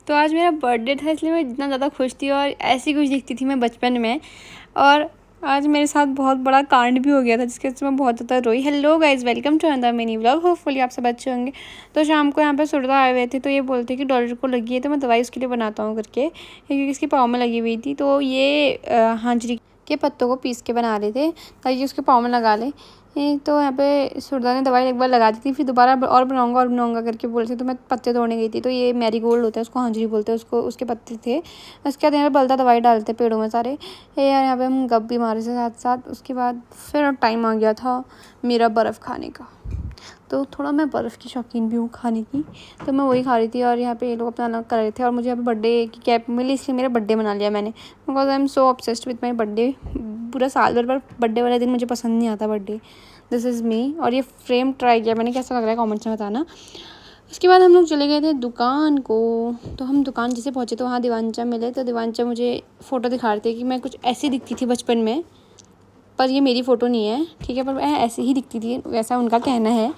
तो आज मेरा बर्थडे था, इसलिए मैं इतना ज़्यादा खुश थी और ऐसी खुश दिखती थी मैं बचपन में। और आज मेरे साथ बहुत बड़ा कांड भी हो गया था जिसके वजह से मैं बहुत ज़्यादा रोई। Hello guys, welcome to another mini vlog. Hopefully आप सब अच्छे होंगे। तो शाम को यहाँ पे सुरदा आए हुए थे, तो ये बोलते कि डॉक्टर को लगी है तो मैं दवाई उसके लिए बनाता हूँ करके, क्योंकि इसके पाँव में लगी हुई थी। तो ये हांजरी के पत्तों को पीस के बना रहे थे ताकि उसके पाँव में लगा ले। तो यहाँ पे सुरदा ने दवाई एक बार लगा दी थी, फिर दोबारा और बनाऊंगा करके बोल रहे थे। तो मैं पत्ते तोड़ने गई थी, तो ये मैरीगोल्ड होता है, उसको हांजरी बोलते हैं, उसको उसके पत्ते थे। उसके बाद यहाँ पे बलता दवाई डालते पेड़ों में सारे। यार यहाँ पे हम गप भी मारे थे साथ साथ। उसके बाद फिर टाइम आ गया था मेरा बर्फ़ खाने का। तो थोड़ा मैं बर्फ़ की शौकीन भी हूँ खाने की, तो मैं वही खा रही थी। और यहाँ पे ये लोग अपना अलग कर रहे थे और मुझे यहाँ पे बर्थडे की कैप मिली, इसलिए मेरा बर्थडे मना लिया मैंने, because I am so obsessed with my birthday. पूरा साल भर पर बर्थडे वाले दिन मुझे पसंद नहीं आता बर्थडे। This is me. और ये फ्रेम ट्राई किया मैंने, कैसा लग रहा है कमेंट्स में बताना। उसके बाद हम लोग चले गए थे दुकान को। तो हम दुकान जैसे पहुँचे तो वहाँ दीवानचा मिले। तो दीवानचा मुझे फ़ोटो दिखा रहे थे कि मैं कुछ ऐसी दिखती थी बचपन में, पर ये मेरी फ़ोटो नहीं है, ठीक है, पर मैं ऐसी ही दिखती थी, वैसा उनका कहना है।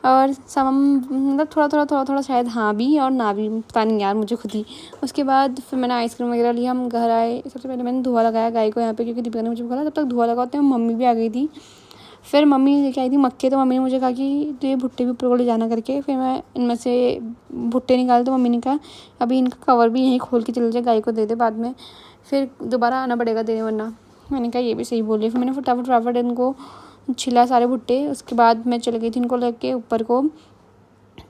और सब मतलब थोड़ा शायद हाँ भी और ना भी, पता नहीं यार मुझे खुद ही। उसके बाद फिर मैंने आइसक्रीम वगैरह लिया, हम घर आए। सबसे पहले मैंने धुआं लगाया गाय को यहाँ पे, क्योंकि दीपिका ने मुझे बोला तब तक धुआं लगाते हैं। मम्मी भी आ गई थी। फिर मम्मी लेके आई थी मक्के, तो मम्मी ने मुझे कहा कि तो ये भुट्टे भी ऊपर को ले जाना करके। फिर मैं इनमें से भुट्टे निकाले, तो मम्मी ने कहा अभी इनका कवर भी यहीं खोल के चले जाए, गाय को दे दे बाद में, फिर दोबारा आना पड़ेगा देने वरना। मैंने कहा ये भी सही बोली। फिर मैंने फटाफट इनको छिला सारे भुट्टे। उसके बाद मैं चली गई थी इनको लेके ऊपर को।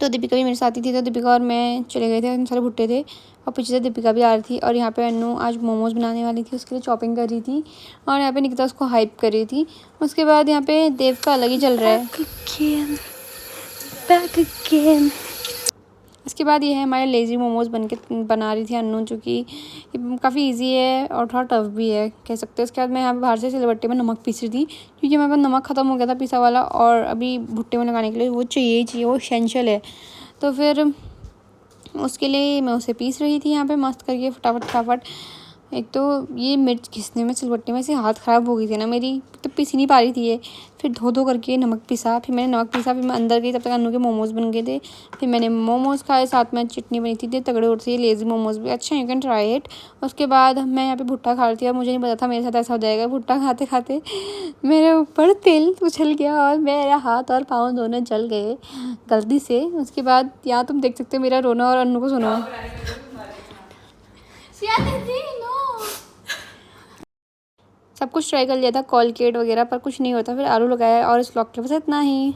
तो दीपिका भी मेरे साथ ही थी, तो दीपिका और मैं चले गए थे, सारे भुट्टे थे। और पीछे से दीपिका भी आ रही थी। और यहाँ पे अन्नू आज मोमोज़ बनाने वाली थी, उसके लिए चॉपिंग कर रही थी। और यहाँ पे निकिता उसको हाइप कर रही थी। उसके बाद यहाँ पे देव का अलग ही चल रहा है। इसके बाद ये है हमारे लेज़ी मोमोज़ बना रही थी अन्नू, जो कि काफ़ी इजी है और थोड़ा टफ भी है कह सकते हैं। उसके बाद मैं यहाँ पे बाहर से सिलबट्टे में नमक पीस रही थी, क्योंकि मेरे पास नमक ख़त्म हो गया था पिसा वाला, और अभी भुट्टे में लगाने के लिए वो चाहिए, वो एसेंशियल है। तो फिर उसके लिए मैं उसे पीस रही थी यहाँ पे मस्त करके फटाफट। एक तो ये मिर्च घिसने में सिलबट्टे में से हाथ ख़राब हो गई थी ना मेरी, तो पीस ही नहीं पा रही थी ये। फिर धो करके नमक पिसा, फिर मैंने नमक पिसा, फिर मैं अंदर गई, तब तक अन्नू के मोमोज़ बन गए थे। फिर मैंने मोमोज़ खाए, साथ में चटनी बनी थी तगड़े उड़ से, ये लेज़ी मोमोज़ भी अच्छा, यू कैन ट्राई इट। उसके बाद मैं यहाँ पे भुट्टा खा रही थी और मुझे नहीं पता था मेरे साथ ऐसा हो जाएगा। भुट्टा खाते खाते मेरे ऊपर तेल उछल गया और मेरा हाथ और पाँव दोनों जल गए गलती से। उसके बाद यहाँ तुम देख सकते हो मेरा रोना, और अन्नू को सुनो। सब कुछ ट्राई कर लिया था, कॉलगेट वगैरह, पर कुछ नहीं होता। फिर आलू लगाया और इस व्लॉग के बस इतना ही।